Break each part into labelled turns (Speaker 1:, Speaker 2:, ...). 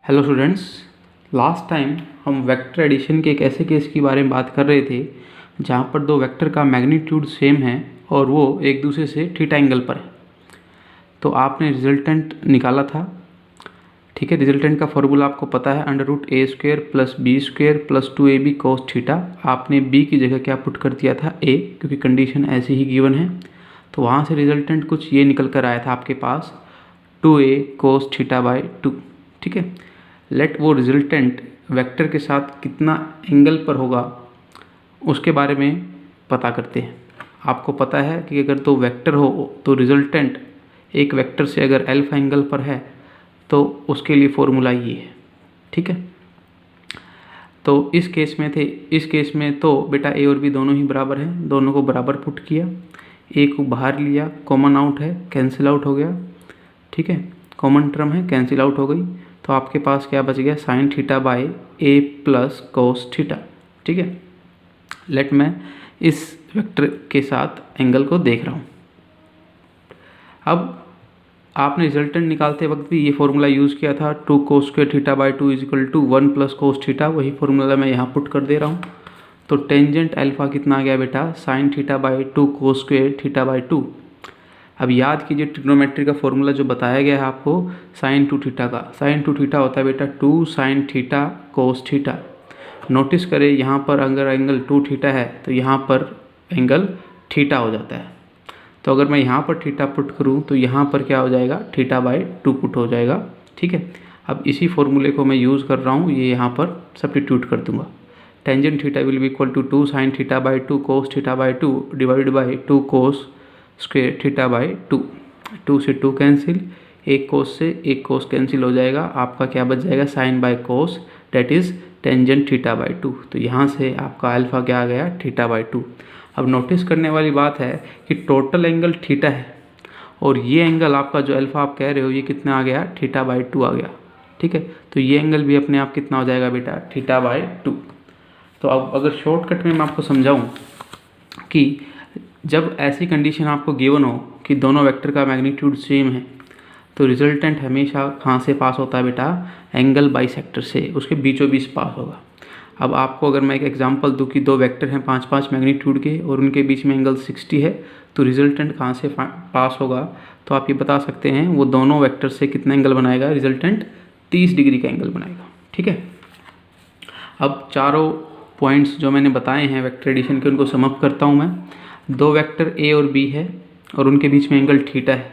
Speaker 1: Hello students, last time हम vector addition के एक ऐसे केस के बारे में बात कर रहे थे जहाँ पर दो वेक्टर का मैग्नीट्यूड सेम है और वो एक दूसरे से थीटा एंगल पर है। तो आपने रिजल्टेंट निकाला था। ठीक है, रिजल्टेंट का फॉर्मूला आपको पता है, √a² + b² + 2ab cos theta. आपने b की जगह क्या पुट कर दिया था, a, क्योंकि कंडीशन ऐसी ही गिवन है। तो वहाँ से रिजल्टेंट कुछ ये निकल कर आया था आपके पास 2a cos θ/2। ठीक है, लेट वो रिजल्टेंट वेक्टर के साथ कितना एंगल पर होगा उसके बारे में पता करते हैं। आपको पता है कि अगर दो वेक्टर हो तो रिजल्टेंट एक वेक्टर से अगर अल्फा एंगल पर है तो उसके लिए फॉर्मूला ये है। ठीक है, तो इस केस में तो बेटा ए और बी दोनों ही बराबर हैं, दोनों को बराबर पुट किया, ए को बाहर लिया, कॉमन आउट है, कैंसिल आउट हो गया। ठीक है, कॉमन टर्म है, कैंसिल आउट हो गई। तो आपके पास क्या बच गया, sin θ/a + cos थीटा। ठीक है, लेट मैं इस वेक्टर के साथ एंगल को देख रहा हूँ। अब आपने रिजल्टेंट निकालते वक्त भी ये फॉर्मूला यूज़ किया था, 2 cos² θ/2 = 1 + cos थीटा। वही फॉर्मूला मैं यहाँ पुट कर दे रहा हूँ। तो टेंजेंट अल्फा कितना आ गया बेटा, sin θ/2 cos² θ/2। अब याद कीजिए ट्रिग्नोमेट्री का फॉर्मूला जो बताया गया है आपको sin 2 थीटा का। sin 2 थीटा होता है बेटा 2 sin θ cos थीटा। नोटिस करें यहाँ पर अगर एंगल 2 थीटा है तो यहाँ पर एंगल थीटा हो जाता है। तो अगर मैं यहाँ पर थीटा पुट करूँ तो यहाँ पर क्या हो जाएगा, θ/2 पुट हो जाएगा। ठीक है, अब इसी फॉर्मूले को मैं यूज़ कर रहा हूँ, ये यहाँ पर सब्स्टिट्यूट कर दूंगा। Tangent theta will be equal to 2 sin θ/2 cos θ/2 divided by 2 cos² θ/2। 2 से 2 कैंसिल, एक कोस से एक कोस कैंसिल हो जाएगा, आपका क्या बच जाएगा, sin/cos डेट इज़ टेंजेंट θ/2। तो यहाँ से आपका अल्फा क्या आ गया, θ/2। अब नोटिस करने वाली बात है कि टोटल एंगल थीटा है और ये एंगल आपका जो अल्फा आप कह रहे हो ये कितना आ गया, θ/2 आ गया। ठीक है, तो ये एंगल भी अपने आप कितना हो जाएगा बेटा, θ/2। तो अब अगर शॉर्टकट में मैं आपको समझाऊँ कि जब ऐसी कंडीशन आपको गिवन हो कि दोनों वेक्टर का मैग्नीट्यूड सेम है तो रिजल्टेंट हमेशा कहाँ से पास होता है बेटा, एंगल बाइसेक्टर से, उसके बीचों बीच पास होगा। अब आपको अगर मैं एक एग्जांपल दूं कि दो वेक्टर हैं 5-5 मैग्नीट्यूड के और उनके बीच में एंगल 60 है, तो रिजल्टेंट कहाँ से पास होगा, तो आप ये बता सकते हैं वो दोनों वेक्टर से कितना एंगल बनाएगा, रिजल्टेंट 30 डिग्री का एंगल बनाएगा। ठीक है, अब चारों पॉइंट्स जो मैंने बताए हैं वेक्टर एडिशन के उनको समअप करता हूँ मैं। दो वेक्टर ए और बी है और उनके बीच में एंगल थीटा है,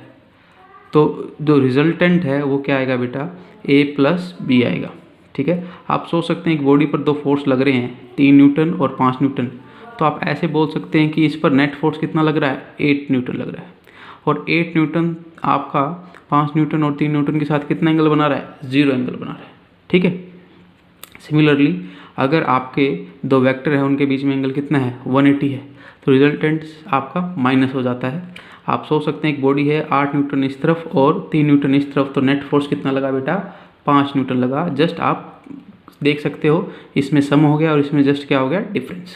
Speaker 1: तो जो रिजल्टेंट है वो क्या आएगा बेटा, a + b आएगा। ठीक है, आप सोच सकते हैं एक बॉडी पर दो फोर्स लग रहे हैं, 3 न्यूटन और 5 न्यूटन। तो आप ऐसे बोल सकते हैं कि इस पर नेट फोर्स कितना लग रहा है, 8 न्यूटन लग रहा है। और 8 न्यूटन आपका 5 न्यूटन और 3 न्यूटन के साथ कितना एंगल बना रहा है, 0 एंगल बना रहा है। ठीक है, सिमिलरली अगर आपके दो वेक्टर हैं उनके बीच में एंगल कितना है, 180 है, तो रिजल्टेंट आपका माइनस हो जाता है। आप सोच सकते हैं एक बॉडी है 8 न्यूटन इस तरफ और 3 न्यूटन इस तरफ, तो नेट फोर्स कितना लगा बेटा, 5 न्यूटन लगा। जस्ट आप देख सकते हो इसमें सम हो गया और इसमें जस्ट क्या हो गया, डिफरेंस।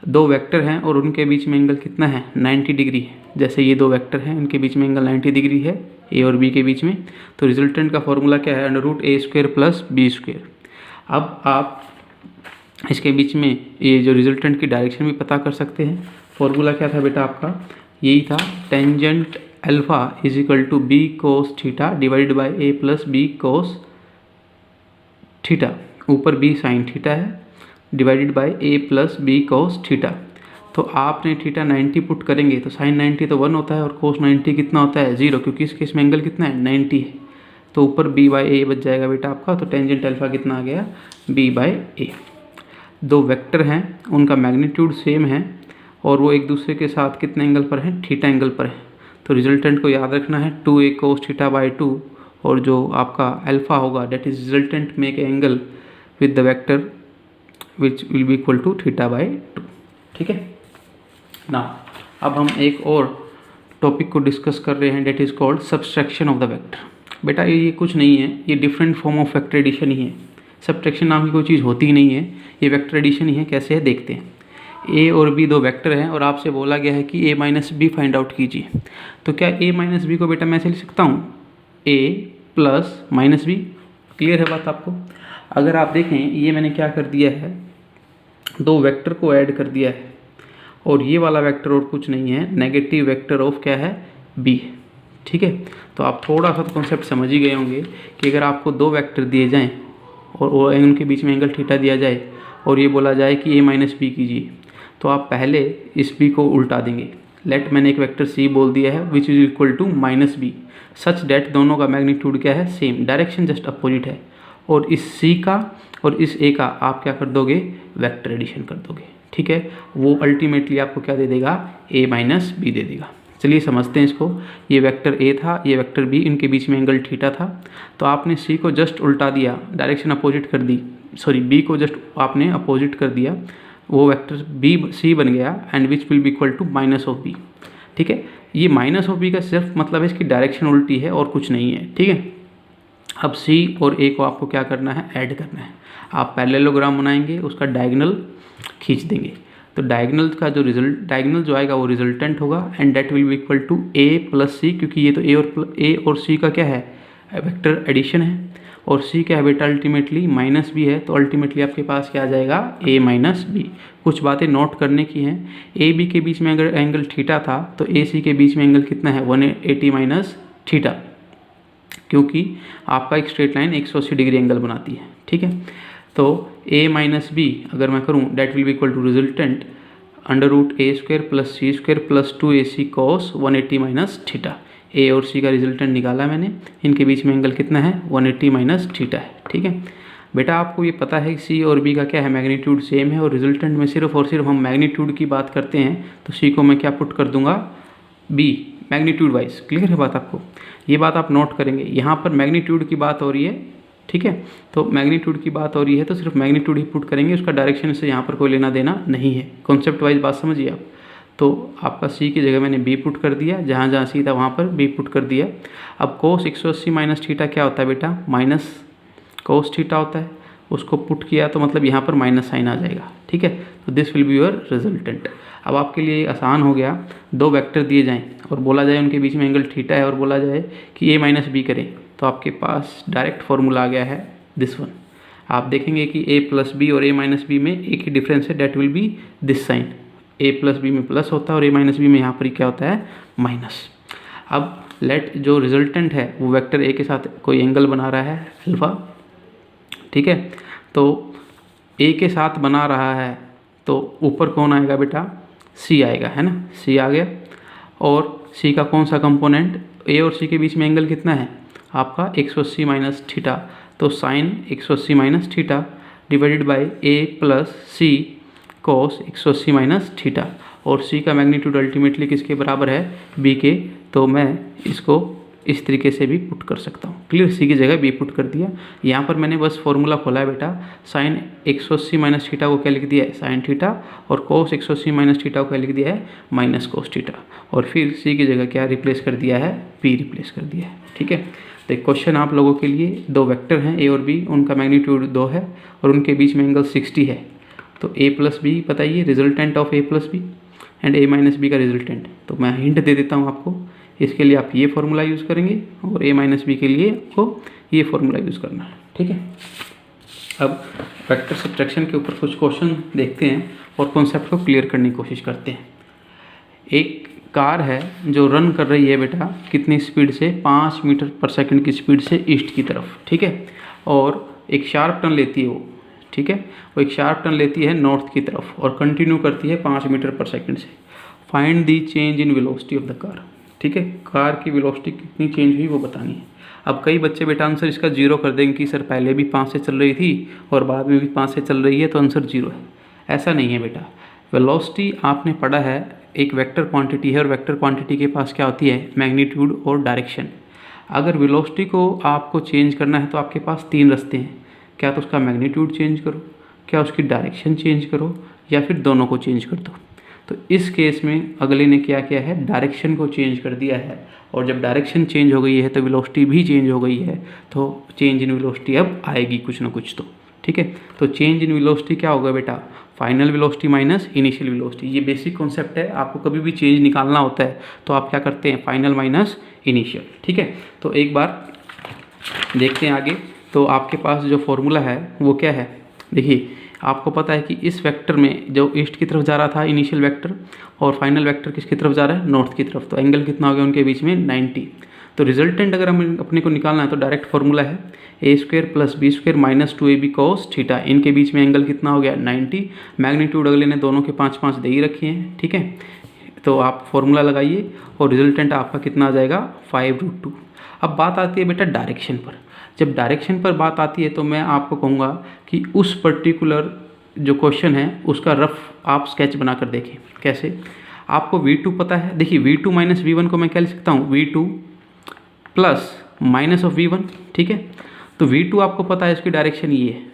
Speaker 1: दो वेक्टर हैं और उनके बीच में एंगल कितना है, 90 डिग्री है। जैसे ये दो वेक्टर हैं इनके बीच में एंगल 90 डिग्री है, ए और बी के बीच में। तो रिजल्टेंट का फॉर्मूला क्या है, √a² + b²। अब आप इसके बीच में ये जो रिजल्टेंट की डायरेक्शन भी पता कर सकते हैं। फॉर्मूला क्या था बेटा आपका, यही था, tangent alpha = b cos theta divided by a + b cos theta. ऊपर b sin थीटा है divided by a + b cos theta. तो आपने थीटा 90 पुट करेंगे तो sin 90 तो 1 होता है और cos 90 कितना होता है, 0, क्योंकि इस केस में एंगल कितना है, 90 है। तो ऊपर b/a बच जाएगा बेटा आपका। तो टेंजेंट अल्फा कितना आ गया, b/a। दो वेक्टर हैं उनका मैग्नीट्यूड सेम है और वो एक दूसरे के साथ कितने एंगल पर हैं, थीटा एंगल पर है। तो रिजल्टेंट को याद रखना है 2a cos θ/2 और जो आपका अल्फा होगा that is resultant make angle with the vector which will be equal to θ/2। ठीक है ना, अब हम एक और टॉपिक को डिस्कस कर रहे हैं that is called subtraction of the vector. बेटा ये कुछ नहीं है, ये different form of vector addition ही है। सब्ट्रैक्शन नाम की कोई चीज़ होती ही नहीं है, ये वेक्टर एडिशन ही है। कैसे है देखते हैं। a और b दो वेक्टर हैं और आपसे बोला गया है कि a - b फाइंड आउट कीजिए। तो क्या a - b को बेटा मैं ऐसे लिख सकता हूँ, a + -b क्लियर है बात आपको? अगर आप देखें ये मैंने क्या कर दिया है, दो वेक्टर को ऐड कर दिया है और ये वाला वेक्टर और कुछ नहीं है, नेगेटिव वेक्टर ऑफ क्या है, बी। ठीक है, तो आप थोड़ा सा कॉन्सेप्ट समझ ही गए होंगे कि अगर आपको दो वेक्टर दिए जाएं और उनके बीच में एंगल थीटा दिया जाए और ये बोला जाए कि a माइनस बी कीजिए, तो आप पहले इस b को उल्टा देंगे। लेट मैंने एक वेक्टर c बोल दिया है which is equal to minus B, such that दोनों का मैग्नीट्यूड क्या है, सेम, डायरेक्शन जस्ट अपोजिट है, और इस c का और इस a का आप क्या कर दोगे, वेक्टर एडिशन कर दोगे। ठीक है, वो अल्टीमेटली आपको क्या दे देगा, a माइनस बी दे देगा। चलिए समझते हैं इसको। ये वेक्टर a था, ये वेक्टर b, इनके बीच में एंगल थीटा था, तो आपने c को जस्ट उल्टा दिया, डायरेक्शन अपोजिट कर दी, सॉरी b को जस्ट आपने अपोजिट कर दिया, वो वेक्टर b c बन गया and which will be equal to minus of b। ठीक है, ये माइनस ऑफ b का सिर्फ मतलब है इसकी डायरेक्शन उल्टी है और कुछ नहीं है। ठीक है, अब c और a को आपको क्या करना है, ऐड करना है। आप पैरेललोग्राम बनाएंगे, उसका डायगोनल खींच देंगे, तो डायगोनल का जो रिजल्ट, डायगोनल जो आएगा वो रिजल्टेंट होगा and that will be equal to a plus C, क्योंकि ये तो a और c का क्या है, वेक्टर एडिशन है, और c क्या है बेटा, अल्टीमेटली माइनस बी है, तो अल्टीमेटली आपके पास क्या आ जाएगा, a माइनस बी। कुछ बातें नोट करने की हैं, a b के बीच में अगर एंगल थीटा था तो a c के बीच में एंगल कितना है, 180 माइनस थीटा, क्योंकि आपका एक स्ट्रेट लाइन 180 डिग्री एंगल बनाती है। ठीक है, तो a माइनस बी अगर मैं करूँ, that will be equal to resultant under root A square plus C square plus 2ac cos 180 minus theta. a और c का रिजल्टेंट निकाला मैंने, इनके बीच में एंगल कितना है, 180 माइनस थीटा है। ठीक है बेटा, आपको ये पता है कि c और b का क्या है, मैग्नीट्यूड सेम है, और रिजल्टेंट में सिर्फ और सिर्फ हम मैग्नीट्यूड की बात करते हैं, तो c को मैं क्या पुट कर दूंगा, b मैग्नीट्यूड वाइज। क्लियर है बात आपको? ये बात आप नोट करेंगे, यहाँ पर मैग्नीट्यूड की बात हो रही है। ठीक है, तो मैग्नीट्यूड की बात हो रही है तो सिर्फ मैग्नीट्यूड ही पुट करेंगे, उसका डायरेक्शन से यहाँ पर कोई लेना देना नहीं है। कॉन्सेप्ट वाइज बात समझिए आप। तो आपका c की जगह मैंने b पुट कर दिया, जहाँ जहाँ c था वहाँ पर b पुट कर दिया। अब कोस 180 माइनस थीटा क्या होता है बेटा, माइनस कोस थीटा होता है, उसको पुट किया तो मतलब यहाँ पर माइनस साइन आ जाएगा। ठीक है, तो this will be your resultant. अब आपके लिए आसान हो गया, दो वेक्टर दिए जाएं और बोला जाए उनके बीच में एंगल थीटा है और बोला जाए कि a माइनस बी करें, तो आपके पास डायरेक्ट फॉर्मूला आ गया है दिस वन। आप देखेंगे कि a प्लस बी और a माइनस बी में एक ही डिफरेंस है, that will be this sign, a plus B में प्लस होता है और a माइनस बी में यहाँ पर क्या होता है, माइनस। अब लेट जो रिजल्टेंट है वो वेक्टर a के साथ कोई एंगल बना रहा है अल्फा। ठीक है, तो a के साथ बना रहा है तो ऊपर कौन आएगा बेटा, c आएगा, है ना, c आ गया, और c का कौन सा कंपोनेंट, a और c के बीच में एंगल कितना है आपका 180 माइनस थीटा, तो sine 180 minus theta divided by a plus C cos 180 minus theta, और c का मैग्नीट्यूड अल्टीमेटली किसके बराबर है, b के, तो मैं इसको इस तरीके से भी पुट कर सकता हूँ। क्लियर, c की जगह b पुट कर दिया। यहाँ पर मैंने बस फॉर्मूला खोला है बेटा, साइन 180 माइनस थीटा को क्या लिख दिया है, साइन थीटा, और कोस 180 माइनस थीटा को क्या लिख दिया है, माइनस कोस थीटा, और फिर c की जगह क्या रिप्लेस कर दिया है, p रिप्लेस कर दिया है। ठीक है, तो क्वेश्चन आप लोगों के लिए, दो वेक्टर हैं a और b, उनका मैग्नीट्यूड 2 है और उनके बीच में एंगल 60 है, तो a प्लस बी बताइए resultant of a plus B and a minus B का रिजल्टेंट। तो मैं हिंट दे देता हूँ आपको, इसके लिए आप ये फॉर्मूला यूज़ करेंगे और a माइनस बी के लिए आपको ये फॉर्मूला यूज़ करना है। ठीक है, अब वेक्टर सब्ट्रैक्शन के ऊपर कुछ क्वेश्चन देखते हैं और कॉन्सेप्ट को क्लियर करने की कोशिश करते हैं। एक कार है जो रन कर रही है बेटा कितनी स्पीड से, 5 मीटर पर सेकंड की स्पीड से ईस्ट की तरफ। ठीक है, और एक शार्प टर्न लेती है वो, ठीक है, वो एक शार्प टर्न लेती है नॉर्थ की तरफ और कंटिन्यू करती है 5 मीटर पर सेकंड से। Find the change in velocity of the car. ठीक है, कार की वेलोसिटी कितनी चेंज हुई वो बतानी है। अब कई बच्चे बेटा आंसर इसका 0 कर देंगे कि सर पहले भी 5 से चल रही थी और बाद में भी 5 से चल रही है तो आंसर 0 है। ऐसा नहीं है बेटा, वेलोसिटी आपने पढ़ा है एक वेक्टर क्वांटिटी है और वेक्टर क्वांटिटी के पास क्या होती है, मैग्नीट्यूड और डायरेक्शन। अगर वेलोसिटी को आपको चेंज करना है तो आपके पास 3 रास्ते हैं, क्या तो उसका मैग्नीट्यूड चेंज करो, क्या उसकी डायरेक्शन चेंज करो, या फिर दोनों को चेंज कर दो। तो इस केस में अगले ने क्या किया है, डायरेक्शन को चेंज कर दिया है, और जब डायरेक्शन चेंज हो गई है तो वेलोसिटी भी चेंज हो गई है, तो चेंज इन वेलोसिटी अब आएगी कुछ ना कुछ तो। ठीक है, तो चेंज इन वेलोसिटी क्या होगा बेटा, final velocity minus initial velocity. ये बेसिक कॉन्सेप्ट है, आपको कभी भी चेंज निकालना होता है तो आप क्या करते हैं, फाइनल माइनस इनिशियल। ठीक है, तो एक बार देखते हैं आगे तो आपके पास जो फॉर्मूला है वो क्या है, देखिए आपको पता है कि इस वेक्टर में जो ईस्ट की तरफ जा रहा था इनिशियल वेक्टर और फाइनल वेक्टर किसकी तरफ जा रहा है, नॉर्थ की तरफ, तो एंगल कितना हो गया उनके बीच में 90। तो रिजल्टेंट अगर हम अपने को निकालना है तो डायरेक्ट फार्मूला है a square plus B square minus 2ab cos theta, इनके बीच में एंगल कितना हो गया 90। मैग्नीट्यूड अगले ने दोनों के 5-5 दे ही रखे हैं, ठीक है। तो आप फॉर्मूला लगाइए और रिजल्टेंट आपका कितना आ जाएगा 5√2। अब बात आती है बेटा डायरेक्शन पर। जब डायरेक्शन पर बात आती है तो मैं आपको कहूँगा कि उस पर्टिकुलर जो क्वेश्चन है उसका रफ आप स्केच बना कर देखें। कैसे, आपको V2 पता है, देखिए V2 माइनस V1 को मैं क्या लिख सकता हूँ, V2 plus minus of V1, ठीक है। तो V2 आपको पता है इसकी डायरेक्शन ये है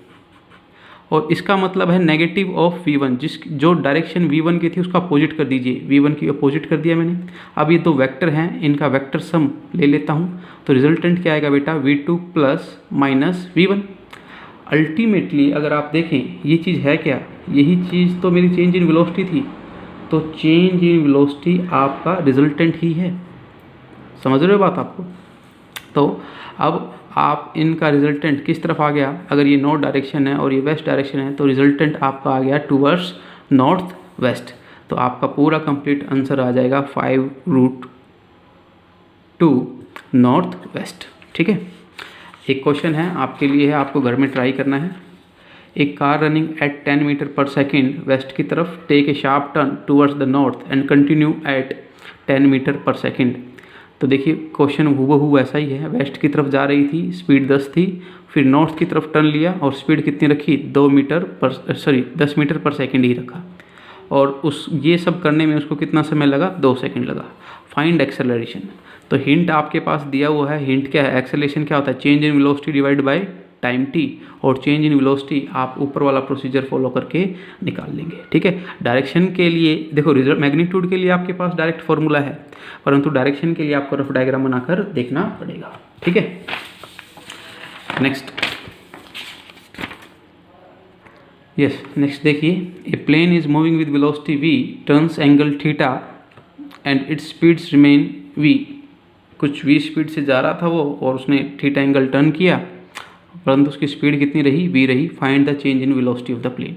Speaker 1: और इसका मतलब है नेगेटिव ऑफ V1, जो डायरेक्शन V1 की थी उसका अपोजिट कर दीजिए, V1 की अपोजिट कर दिया मैंने। अब ये दो वेक्टर हैं, इनका वेक्टर सम ले लेता हूँ, तो रिजल्टेंट क्या आएगा बेटा V2 plus minus V1। Ultimately अगर आप देखें ये चीज़ है क्या, यही चीज़ तो मेरी चेंज इन वेलोसिटी थी, तो चेंज इन वेलोसिटी आपका रिजल्टेंट ही है, समझ रहे हो बात आपको। तो अब आप इनका रिजल्टेंट किस तरफ आ गया, अगर ये नॉर्थ डायरेक्शन है और ये वेस्ट डायरेक्शन है तो रिजल्टेंट आपका आ गया टूवर्ड्स नॉर्थ वेस्ट। तो आपका पूरा कंप्लीट आंसर आ जाएगा 5√2 नॉर्थ वेस्ट, ठीक है। एक क्वेश्चन है आपके लिए, है आपको घर में ट्राई करना है। एक car running at 10 metre per second west की तरफ take a sharp turn towards the north and continue at 10 metre per second. तो देखिए क्वेश्चन हूबहू ऐसा ही है, वेस्ट की तरफ जा रही थी, स्पीड 10 थी, फिर नॉर्थ की तरफ टर्न लिया और स्पीड कितनी रखी 10 मीटर पर सेकेंड ही रखा, और उस ये सब करने में उसको कितना समय लगा, 2 सेकेंड लगा। Find acceleration. तो हिंट आपके पास दिया हुआ है, हिंट क्या है, एक्सेलरेशन क्या होता है, change in velocity divide by time t, और चेंज इन वेलोसिटी आप ऊपर वाला प्रोसीजर फॉलो करके निकाल लेंगे, ठीक है। डायरेक्शन के लिए देखो, मैग्नीट्यूड के लिए आपके पास डायरेक्ट फॉर्मूला है, परंतु डायरेक्शन के लिए आपको रफ डायग्राम बनाकर देखना पड़ेगा, ठीक है। नेक्स्ट, यस नेक्स्ट देखिए, a plane is moving with velocity v turns angle theta and its speeds remain v। कुछ v स्पीड से जा रहा था वो और उसने थीटा एंगल टर्न किया, परंतु उसकी स्पीड कितनी रही, v रही। Find the change in velocity of the plane.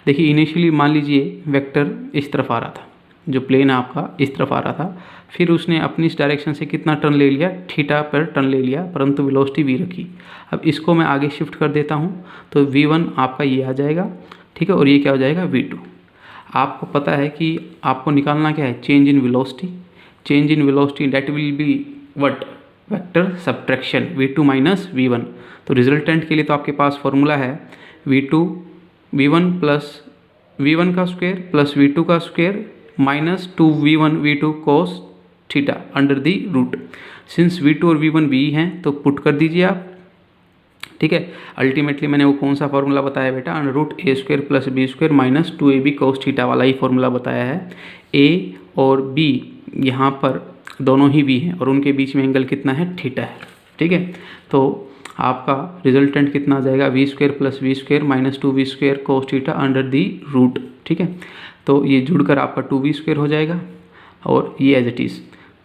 Speaker 1: देखिए इनिशियली मान लीजिए वेक्टर इस तरफ आ रहा था, जो प्लेन आपका इस तरफ आ रहा था, फिर उसने अपनी इस डायरेक्शन से कितना टर्न ले लिया, थीटा पर टर्न ले लिया, परंतु वेलोसिटी v रखी। अब इसको मैं आगे शिफ्ट कर देता हूँ तो v1 आपका ये आ जाएगा, ठीक है, और ये क्या हो जाएगा v2। आपको पता है कि आपको निकालना क्या है, change in velocity. Change in velocity that will be what, vector subtraction v2 minus v1। तो रिजल्टेंट के लिए तो आपके पास फॉर्मूला है v1 प्लस v1 का स्क्वायर प्लस v2 का square minus 2v1 v2 cos theta under the root. Since v2 और v1 v हैं तो पुट कर दीजिए आप, ठीक है। अल्टीमेटली मैंने वो कौन सा फॉर्मूला बताया बेटा, under root a square plus b square minus 2ab cos theta वाला ही फॉर्मूला बताया है। a और b यहाँ पर दोनों ही v हैं और उनके बीच में एंगल कितना है, थीटा है, ठीक है। तो आपका रिजल्टेंट कितना आ जाएगा, v square plus v square minus 2v square cos theta under the root, ठीक है। तो ये जुड़कर आपका 2v स्क्वायर हो जाएगा और ये एज इट इज़।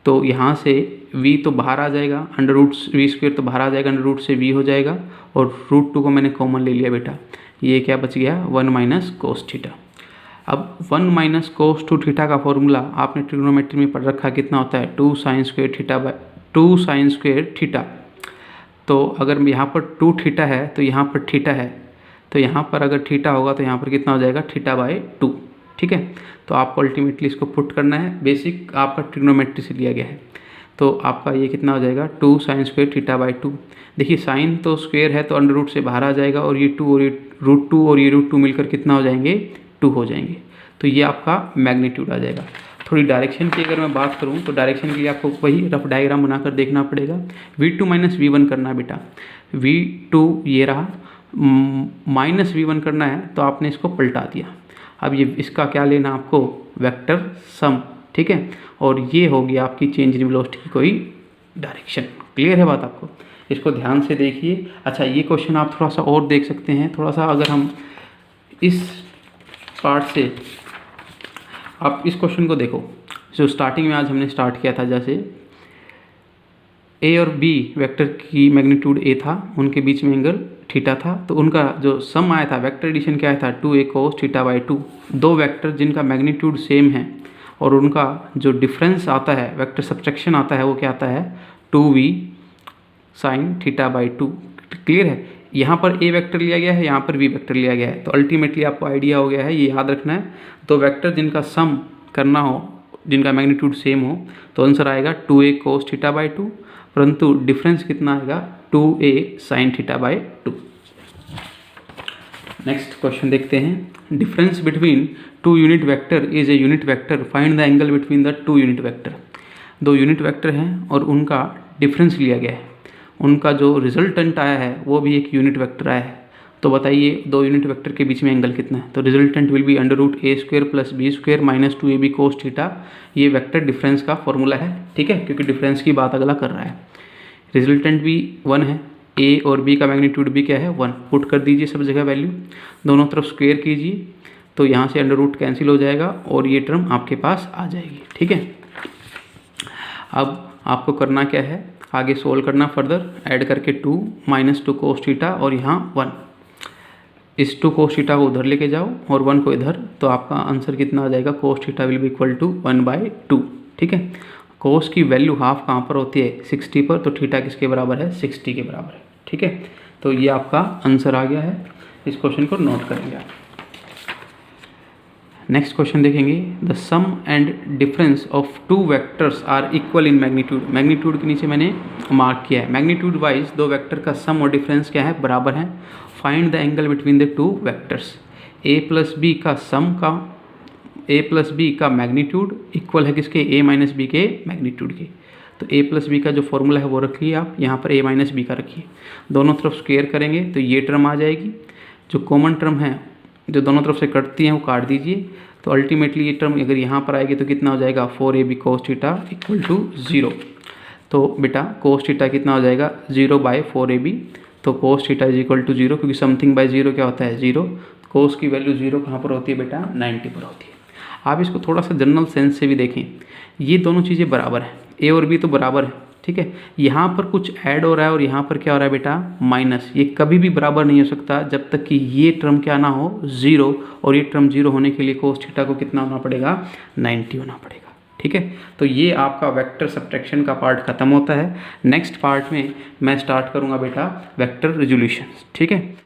Speaker 1: तो यहाँ से v तो बाहर आ जाएगा, अंडर रूट v स्क्वायर तो बाहर आ जाएगा, अंडर रूट से v हो जाएगा और रूट 2 को मैंने कॉमन ले लिया बेटा, ये क्या बच गया 1 माइनस कोस थीटा। अब 1 माइनस कोस 2 थीटा का फॉर्मूला आपने ट्रिग्नोमेट्री में पढ़ रखा, कितना होता है 2 sine square theta by 2 sine square theta. तो अगर यहाँ पर 2 थीटा है तो यहाँ पर थीटा है, तो यहाँ पर अगर थीटा होगा तो यहाँ पर कितना हो जाएगा थीटा बाय 2, ठीक है। तो आपको अल्टीमेटली इसको पुट करना है, बेसिक आपका ट्रिग्नोमेट्री से लिया गया है। तो आपका ये कितना हो जाएगा 2 साइन स्क्वायर थीटा बाय 2। देखिए साइन तो स्क्वायर है तो अंडर रूट से बाहर आ जाएगा और ये 2 और ये रूट 2 और ये रूट 2 मिलकर कितना हो जाएंगे 2 हो जाएंगे। तो ये आपका मैग्नीट्यूड आ जाएगा। थोड़ी डायरेक्शन की अगर मैं बात करूँ तो डायरेक्शन के लिए आपको वही रफ डायग्राम बनाकर देखना पड़ेगा। v2 माइनस v1 करना है बेटा, v2 ये रहा, माइनस v1 करना है तो आपने इसको पलटा दिया। अब ये इसका क्या लेना आपको, वेक्टर सम, ठीक है। और ये होगी आपकी चेंज इन वेलोसिटी की कोई डायरेक्शन। क्लियर है बात आपको, इसको ध्यान से देखिए। अच्छा ये क्वेश्चन आप थोड़ा सा और देख सकते हैं, थोड़ा सा अगर हम इस पार्ट से आप इस क्वेश्चन को देखो, जो स्टार्टिंग में आज हमने स्टार्ट किया था, जैसे ए और बी वेक्टर की मैग्नीट्यूड ए था, उनके बीच में एंगल थीटा था, तो उनका जो सम आया था वेक्टर एडिशन क्या आया था 2a cos थीटा बाई 2। दो वेक्टर जिनका मैग्नीट्यूड सेम है और उनका जो डिफरेंस आता है वेक्टर सब्ट्रैक्शन आता है वो क्या आता है 2v sine theta by 2। Clear है? यहाँ पर ए वेक्टर लिया गया है, यहाँ पर बी वेक्टर लिया गया है, तो अल्टीमेटली आपको आइडिया हो गया है, ये याद रखना है। तो वेक्टर जिनका सम करना हो, जिनका मैग्नीट्यूड सेम हो, तो आंसर आएगा 2a cos थीटा बाई 2, परंतु डिफरेंस कितना आएगा 2a sine theta by 2। Next question देखते हैं। Difference between two unit vector is a unit vector, find the angle between the two unit vector. दो unit vector हैं और उनका डिफरेंस लिया गया है, उनका जो रिजल्टेंट आया है वो भी एक यूनिट वेक्टर आया है। तो बताइए दो यूनिट वेक्टर के बीच में एंगल कितना है? तो resultant will be under root A square plus B square minus 2ab cos theta. ये वेक्टर डिफरेंस का फॉर्मूला है, ठीक है, क्योंकि डिफरेंस की बात अगला कर रहा है। रिजल्टेंट भी 1 है, ए और बी का मैग्नीट्यूड भी क्या है 1। पुट कर दीजिए सब जगह वैल्यू, दोनों तरफ स्क्वायर कीजिए, तो यहाँ से अंडर रूट कैंसिल हो जाएगा और ये टर्म आपके पास आ जाएगी, ठीक है। अब आपको करना क्या है, आगे सोल्व करना फर्दर, ऐड करके 2 माइनस 2 cos थीटा और यहाँ 1। इस 2 cos थीटा को उधर लेके जाओ और 1 को इधर, तो आपका आंसर कितना आ जाएगा cos theta will be equal to 1/2, ठीक है। cos की वैल्यू हाफ कहाँ पर होती है 60 पर, तो थीटा किसके बराबर है 60 के बराबर है, ठीक है। तो ये आपका आंसर आ गया है, इस क्वेश्चन को नोट कर लिया। नेक्स्ट क्वेश्चन देखेंगे। The sum and difference of two vectors are equal in magnitude. Magnitude के नीचे मैंने मार्क किया है, मैग्नीट्यूड वाइज दो वेक्टर का सम और डिफरेंस क्या है बराबर है। Find the angle between the two vectors. a plus B का सम का a प्लस बी का मैग्नीट्यूड इक्वल है किसके a माइनस बी के मैग्नीट्यूड के। तो a प्लस बी का जो फॉर्मूला है वो रखिए आप, यहाँ पर a माइनस बी का रखिए, दोनों तरफ स्क्वायर करेंगे तो ये टर्म आ जाएगी। जो कॉमन टर्म है जो दोनों तरफ से कटती हैं वो काट दीजिए, तो अल्टीमेटली ये टर्म अगर यहाँ पर आएगी तो कितना हो जाएगा 4ab cos theta equal to 0। तो बेटा cos थीटा कितना हो जाएगा 0/4ab, तो cos theta is equal to 0, क्योंकि समथिंग बाय 0 क्या होता है 0। cos की वैल्यू 0 कहाँ पर होती है बेटा 90 पर होती है। आप इसको थोड़ा सा जनरल सेंस से भी देखें, ये दोनों चीज़ें बराबर हैं, a और b तो बराबर है, ठीक है। यहाँ पर कुछ ऐड हो रहा है और यहाँ पर क्या हो रहा है बेटा माइनस। ये कभी भी बराबर नहीं हो सकता जब तक कि ये टर्म क्या ना हो 0, और ये टर्म 0 होने के लिए cos थीटा को कितना होना पड़ेगा 90 होना पड़ेगा, ठीक है। तो ये आपका वेक्टर सब्ट्रैक्शन का पार्ट खत्म होता है। नेक्स्ट पार्ट में मैं स्टार्ट करूँगा बेटा वेक्टर रिजोल्यूशन, ठीक है।